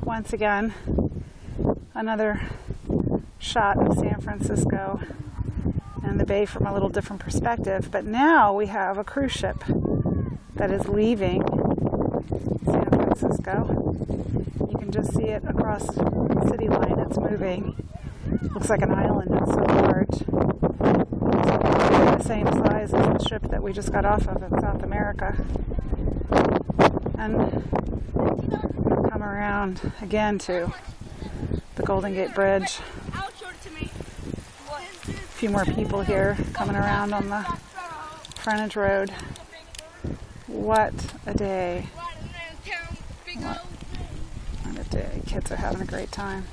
once again, another shot of San Francisco and the bay from a little different perspective. But now we have a cruise ship that is leaving San Francisco. You can just see it across the city line. It's moving. Looks like an island. It's so large. It's probably the same size as the ship that we just got off of in South America. And we'll come around again to the Golden Gate Bridge. A few more people here coming around on the frontage road. What a day. What a day. Kids are having a great time.